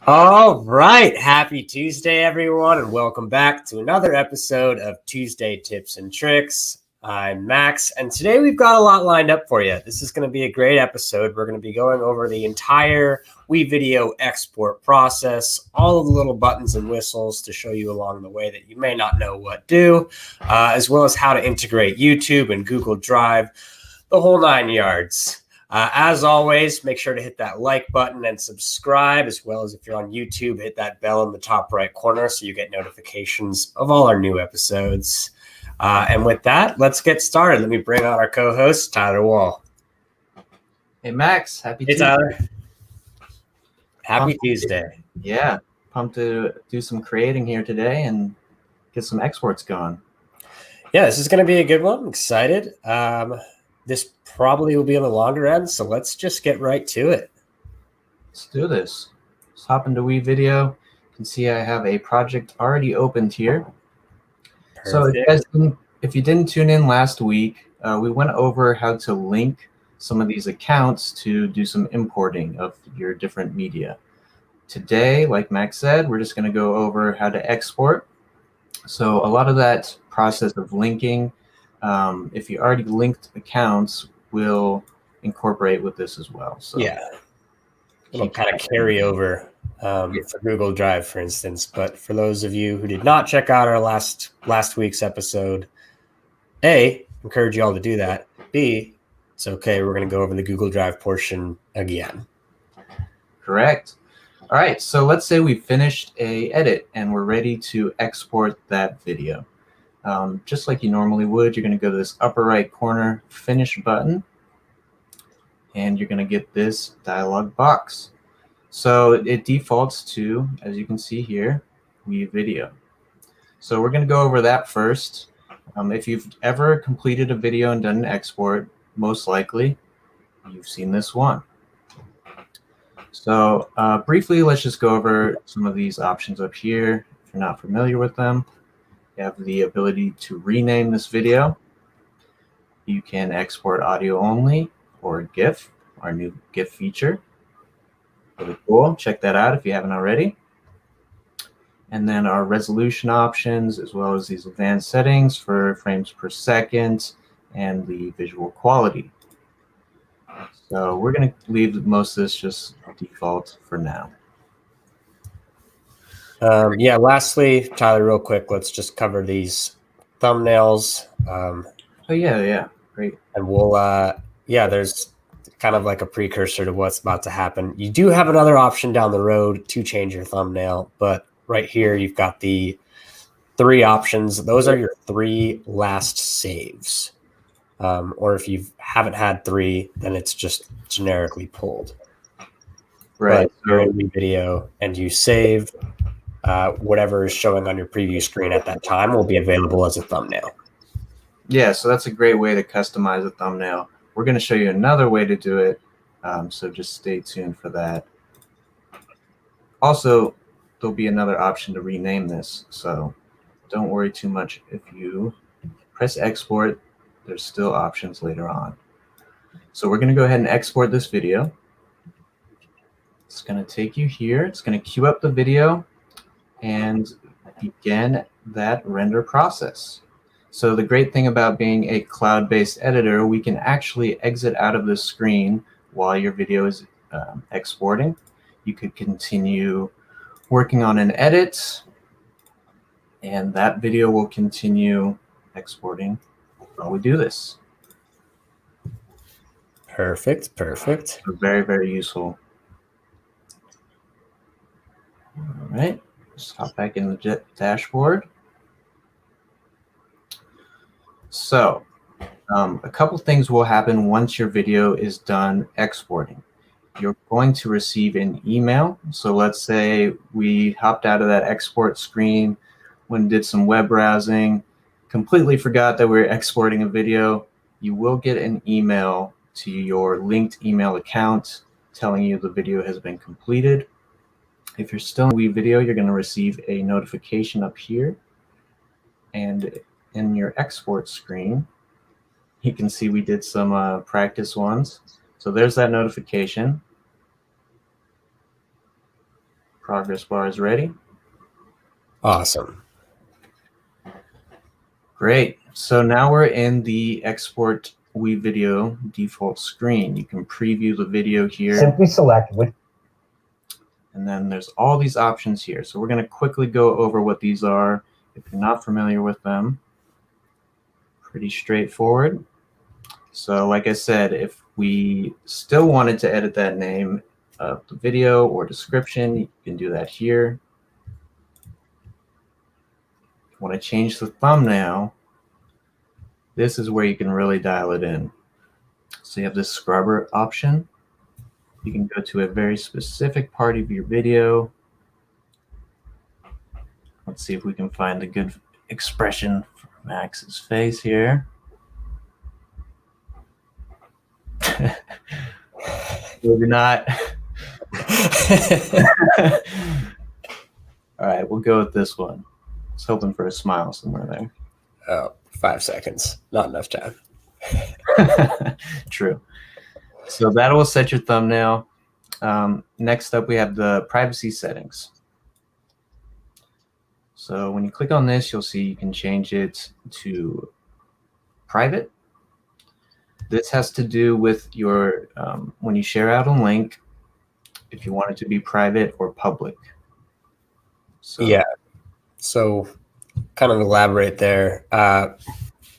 All right. Happy Tuesday, everyone, and welcome back to another episode of Tuesday Tips and Tricks. I'm Max, and today we've got a lot lined up for you. This is going to be a great episode. We're going to be going over the entire WeVideo export process, all of the little buttons and whistles to show you along the way that you may not know what do, as well as how to integrate YouTube and Google Drive, the whole 9 yards. As always, make sure to hit that like button and subscribe, as well as if you're on YouTube, hit that bell in the top right corner so you get notifications of all our new episodes. And with that, let's get started. Let me bring on our co-host, Tyler Wall. Hey, Max. Happy Tuesday. Hey, Tyler. Happy Tuesday. Yeah. Pumped to do some creating here today and get some exports going. Yeah, this is going to be a good one. I'm excited. This probably will be on the longer end, so let's just get right to it. Let's do this. Let's hop into WeVideo. You can see I have a project already opened here. Perfect. So if you didn't tune in last week, we went over how to link some of these accounts to do some importing of your different media. Today, like Max said, we're just going to go over how to export. So a lot of that process of linking, if you already linked accounts, will incorporate with this as well. So yeah, it'll kind of carry over for Google Drive, for instance. But for those of you who did not check out our last week's episode, A, encourage you all to do that. B, it's okay. We're going to go over the Google Drive portion again. Correct. All right. So let's say we finished a edit and we're ready to export that video. Just like you normally would, you're going to go to this upper right corner finish button, and you're going to get this dialog box. So it defaults to, as you can see here, WeVideo. So we're going to go over that first. If you've ever completed a video and done an export, most likely you've seen this one. So briefly, let's just go over some of these options up here. If you're not familiar with them, you have the ability to rename this video. You can export audio only or GIF, our new GIF feature. Really cool. Check that out if you haven't already. And then our resolution options, as well as these advanced settings for frames per second and the visual quality. So we're going to leave most of this just default for now. Yeah, lastly, Tyler, real quick, let's just cover these thumbnails. Oh, yeah, great. And we'll, there's kind of like a precursor to what's about to happen. You do have another option down the road to change your thumbnail, but right here you've got the 3 options. Those are your 3 last saves. Or if you haven't had 3, then it's just generically pulled. Right. But if you're in WeVideo and you save, whatever is showing on your preview screen at that time will be available as a thumbnail. Yeah, so that's a great way to customize a thumbnail. We're going to show you another way to do it, so just stay tuned for that. Also, there'll be another option to rename this, so don't worry too much. If you press export, there's still options later on. So we're going to go ahead and export this video. It's going to take you here. It's going to queue up the video and begin that render process. So the great thing about being a cloud-based editor, we can actually exit out of the screen while your video is exporting. You could continue working on an edit, and that video will continue exporting while we do this. Perfect. So very, very useful. All right. Let's hop back in the dashboard. So a couple things will happen once your video is done exporting. You're going to receive an email. So let's say we hopped out of that export screen, went and did some web browsing, completely forgot that we were exporting a video. You will get an email to your linked email account telling you the video has been completed. If you're still in WeVideo, you're going to receive a notification up here. And in your export screen, you can see we did some practice ones. So there's that notification. Progress bar is ready. Awesome. Great. So now we're in the export WeVideo default screen. You can preview the video here. Simply select which. And then there's all these options here. So we're going to quickly go over what these are if you're not familiar with them. Pretty straightforward. So like I said, if we still wanted to edit that name of the video or description, you can do that here. If you want to change the thumbnail, this is where you can really dial it in. So you have this scrubber option. You can go to a very specific part of your video. Let's see if we can find a good expression for Max's face here. Maybe not. All right, we'll go with this one. I was hoping for a smile somewhere there. Oh, 5 seconds. Not enough time. True. So that will set your thumbnail. Next up, we have the privacy settings. So when you click on this, you'll see you can change it to private. This has to do with your, when you share out a link, if you want it to be private or public. So, yeah. So kind of elaborate there.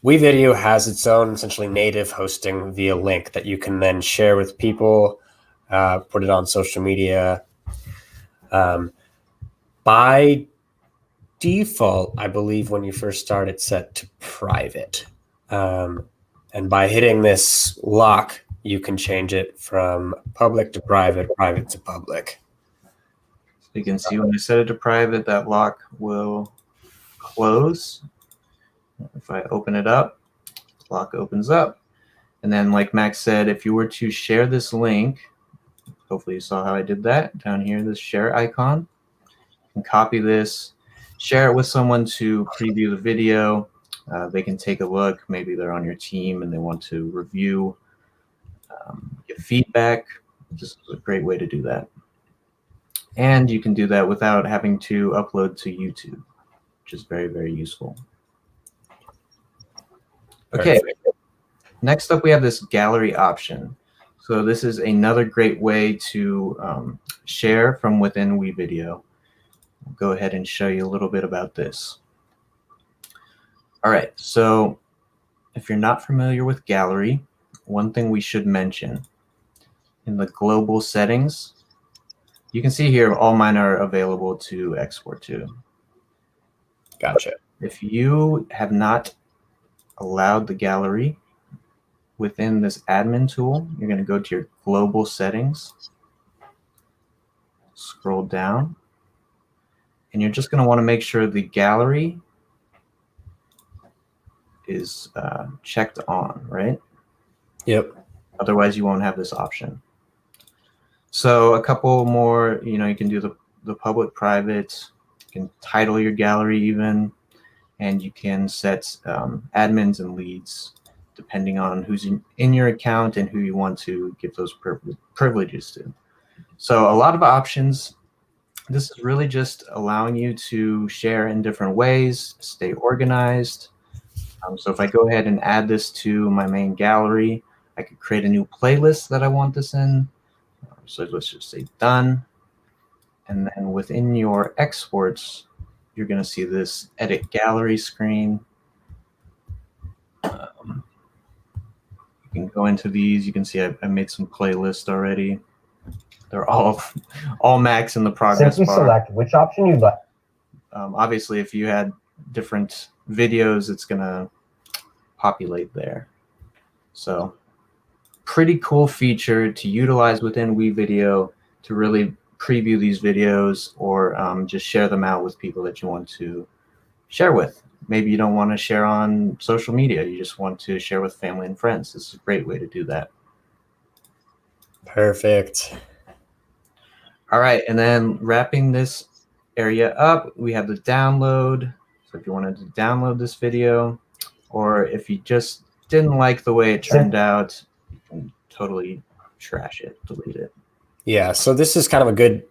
WeVideo has its own essentially native hosting via link that you can then share with people, put it on social media. By default, I believe when you first start, it's set to private. And by hitting this lock, you can change it from public to private, private to public. So you can see when I set it to private, that lock will close. If I open it up, the lock opens up. And then like Max said, if you were to share this link, hopefully you saw how I did that down here, this share icon, you can copy this, share it with someone to preview the video. They can take a look. Maybe they're on your team and they want to review, give feedback. This is a great way to do that. And you can do that without having to upload to YouTube, which is very, very useful. Okay, next up we have this gallery option. So this is another great way to share from within WeVideo. I'll go ahead and show you a little bit about this. All right, so if you're not familiar with gallery, one thing we should mention in the global settings, you can see here all mine are available to export to. Gotcha. If you have not allowed the gallery within this admin tool, you're going to go to your global settings, scroll down, and you're just going to want to make sure the gallery is checked on, right? Yep. Otherwise, you won't have this option. So a couple more, you can do the public, private, you can title your gallery even, and you can set admins and leads depending on who's in your account and who you want to give those privileges to. So a lot of options. This is really just allowing you to share in different ways, stay organized. So if I go ahead and add this to my main gallery, I could create a new playlist that I want this in. So let's just say done. And then within your exports, you're going to see this edit gallery screen. You can go into these. You can see I made some playlists already. They're all max in the progress Simply bar. select which option you'd like. Obviously, if you had different videos, it's going to populate there. So pretty cool feature to utilize within WeVideo to really preview these videos or just share them out with people that you want to share with. Maybe you don't want to share on social media. You just want to share with family and friends. This is a great way to do that. Perfect. All right, and then wrapping this area up, we have the download. So if you wanted to download this video, or if you just didn't like the way it turned out, you can totally trash it, delete it. Yeah, so this is kind of a good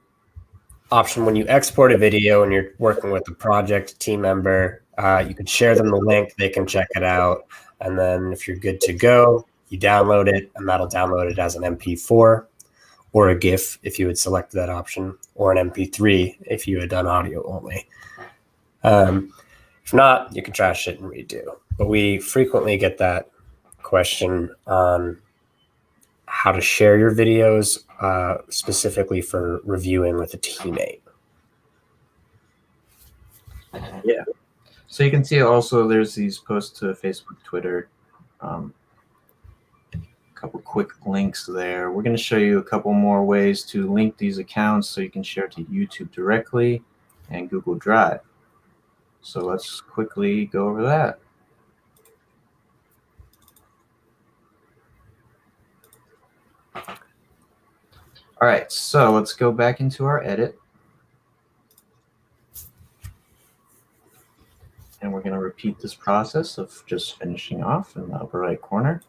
option when you export a video and you're working with a project team member. You can share them the link, they can check it out, and then if you're good to go, you download it, and that'll download it as an MP4 or a GIF if you had selected that option, or an MP3 if you had done audio only. If not, you can trash it and redo. But we frequently get that question on how to share your videos, specifically for reviewing with a teammate. Yeah. So you can see also there's these posts to Facebook, Twitter, a couple quick links there. We're going to show you a couple more ways to link these accounts so you can share to YouTube directly and Google Drive. So let's quickly go over that. All right, so let's go back into our edit. And we're going to repeat this process of just finishing off in the upper right corner.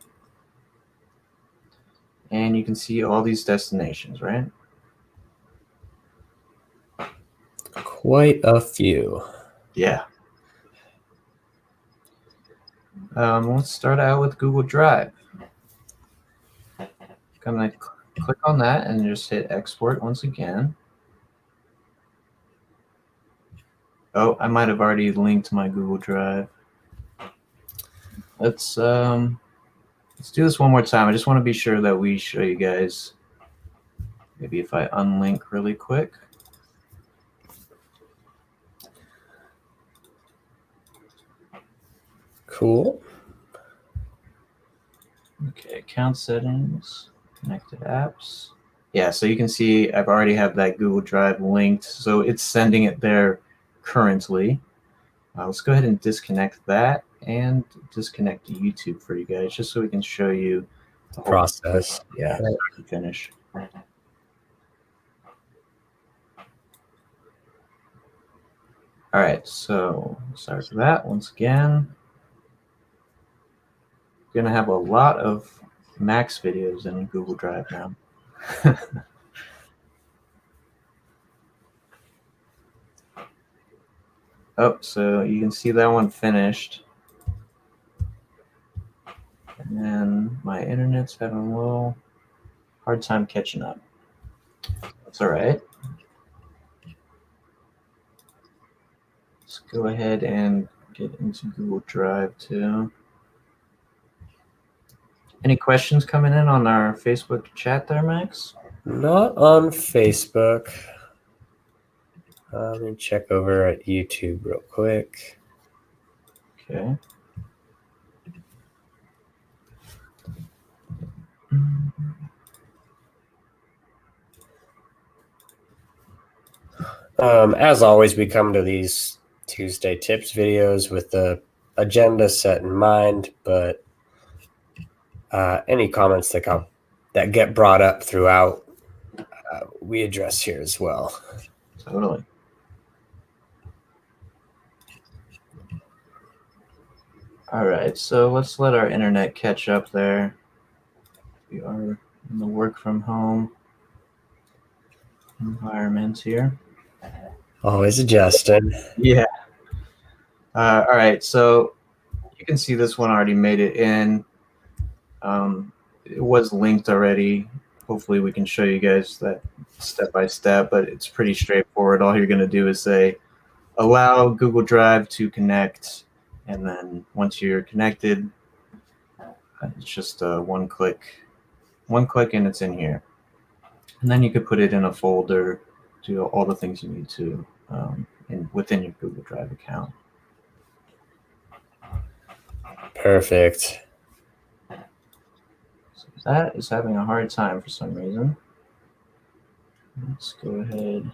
And you can see all these destinations, right? Quite a few. Yeah. Let's start out with Google Drive. I'm going to click on that and just hit export once again. Oh, I might have already linked my Google Drive. Let's do this one more time. I just want to be sure that we show you guys. Maybe if I unlink really quick. Cool. Okay, account settings, connected apps. Yeah, so you can see I've already have that Google Drive linked, so it's sending it there currently. Let's go ahead and disconnect that and disconnect YouTube for you guys, just so we can show you the whole Process. Yeah. start to finish. All right, so sorry for that. Once again, we're gonna have a lot of Max videos in Google Drive now. Oh, so you can see that one finished. And then my internet's having a little hard time catching up. That's all right. Let's go ahead and get into Google Drive too. Any questions coming in on our Facebook chat there, Max? Not on Facebook. Let me check over at YouTube real quick. Okay. As always, we come to these Tuesday tips videos with the agenda set in mind, but any comments that get brought up throughout, we address here as well. Totally. All right, so let's let our internet catch up there. We are in the work from home environment here. Always adjusting. Yeah. All right, so you can see this one already made it in. It was linked already. Hopefully we can show you guys that step by step, but it's pretty straightforward. All you're going to do is say, allow Google Drive to connect. And then once you're connected, it's just one click and it's in here. And then you could put it in a folder, do all the things you need to within your Google Drive account. Perfect. So that is having a hard time for some reason. Let's go ahead,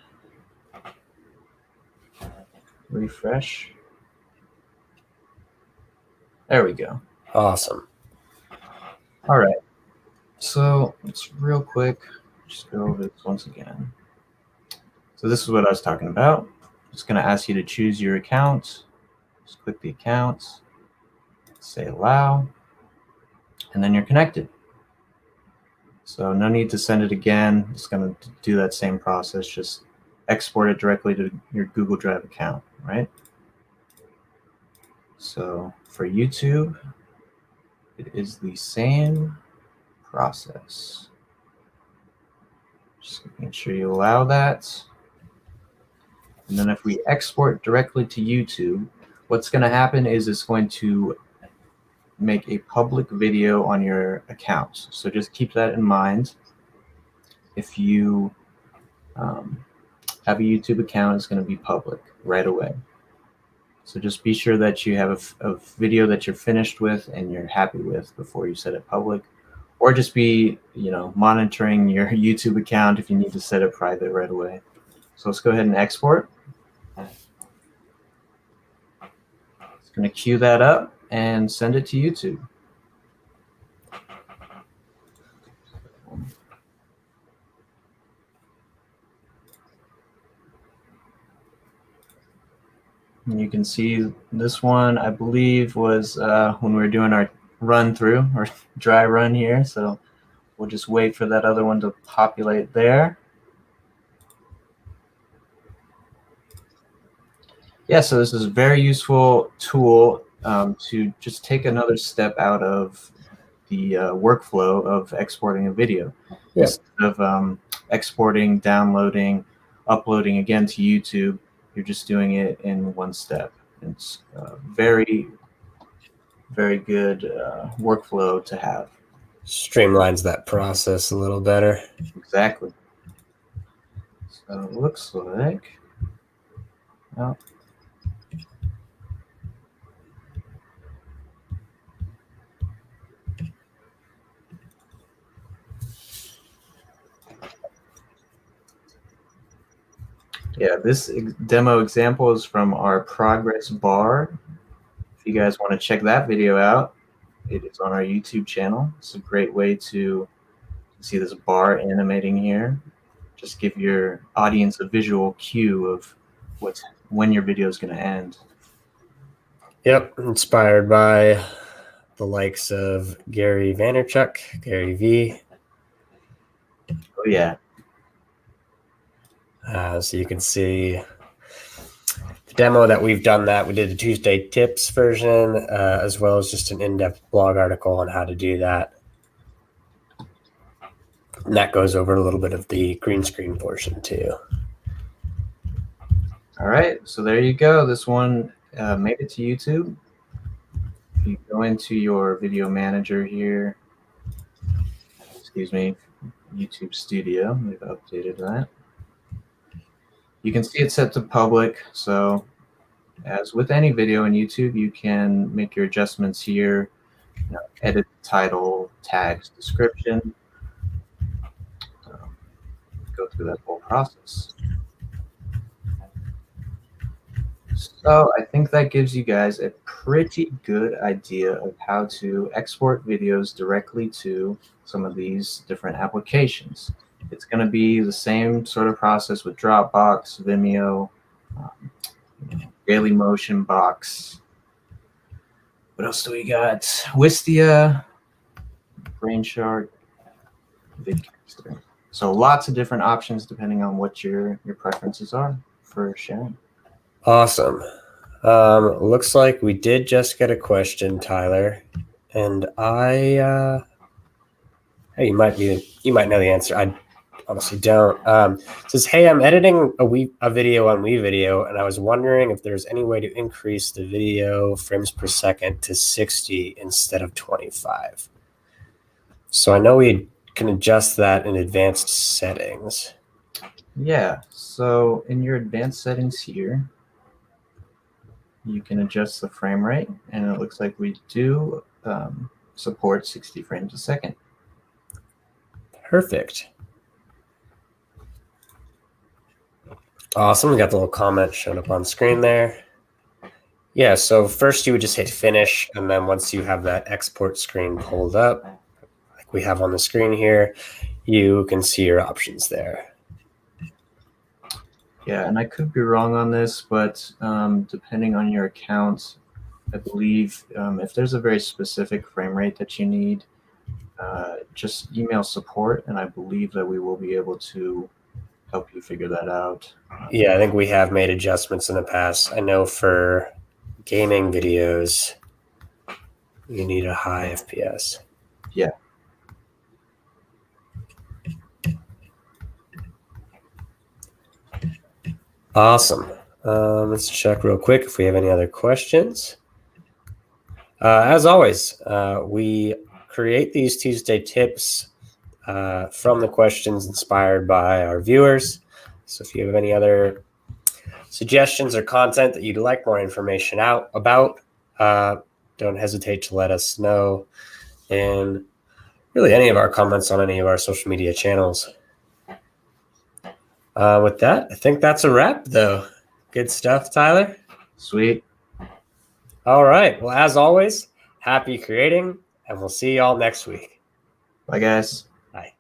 refresh. There we go. Awesome. All right. So it's real quick. Just go over this once again. So this is what I was talking about. Just going to ask you to choose your account. Just click the account, say allow, and then you're connected. So no need to send it again. It's going to do that same process. Just export it directly to your Google Drive account, right? So for YouTube, it is the same process. Just making sure you allow that. And then if we export directly to YouTube, what's going to happen is it's going to make a public video on your account. So just keep that in mind. If you have a YouTube account, it's going to be public right away. So just be sure that you have a video that you're finished with and you're happy with before you set it public, or just be, monitoring your YouTube account if you need to set it private right away. So let's go ahead and export. It's going to queue that up and send it to YouTube. And you can see this one, I believe, was when we were doing our run through or dry run here. So we'll just wait for that other one to populate there. Yeah, so this is a very useful tool to just take another step out of the workflow of exporting a video. Yeah. Instead of exporting, downloading, uploading again to YouTube, you're just doing it in one step. It's very, very good workflow to have. Streamlines that process a little better. Exactly. So it looks like, well, yeah, this demo example is from our progress bar. If you guys want to check that video out, it is on our YouTube channel. It's a great way to see this bar animating here. Just give your audience a visual cue of when your video is going to end. Yep, inspired by the likes of Gary Vaynerchuk, Gary V. Oh yeah. So you can see the demo that we've done that. We did the Tuesday tips version, as well as just an in-depth blog article on how to do that. And that goes over a little bit of the green screen portion too. All right, so there you go. This one made it to YouTube. If you go into your video manager here, excuse me, YouTube Studio, we've updated that. You can see it's set to public. So as with any video in YouTube, you can make your adjustments here, edit the title, tags, description, go through that whole process. So I think that gives you guys a pretty good idea of how to export videos directly to some of these different applications. It's going to be the same sort of process with Dropbox, Vimeo, Daily Motion Box. What else do we got? Wistia, Brainshark, Vidcaster. So lots of different options depending on what your preferences are for sharing. Awesome. Looks like we did just get a question, Tyler, and hey, you might know the answer. I honestly don't. It says, hey, I'm editing a video on WeVideo, and I was wondering if there's any way to increase the video frames per second to 60 instead of 25. So I know we can adjust that in advanced settings. Yeah, so in your advanced settings here, you can adjust the frame rate, and it looks like we do support 60 frames a second. Perfect. Awesome. We got the little comment showing up on screen there. Yeah, so first you would just hit finish, and then once you have that export screen pulled up, like we have on the screen here, you can see your options there. Yeah, and I could be wrong on this, but depending on your account, I believe if there's a very specific frame rate that you need, just email support, and I believe that we will be able to help you figure that out. Yeah, I think we have made adjustments in the past. I know for gaming videos, you need a high FPS. Yeah. Awesome. Let's check real quick if we have any other questions. As always, we create these Tuesday tips from the questions inspired by our viewers. So if you have any other suggestions or content that you'd like more information about, don't hesitate to let us know. And really any of our comments on any of our social media channels. With that, I think that's a wrap, though. Good stuff, Tyler. Sweet. All right. Well, as always, happy creating, and we'll see y'all next week. Bye, guys. Bye.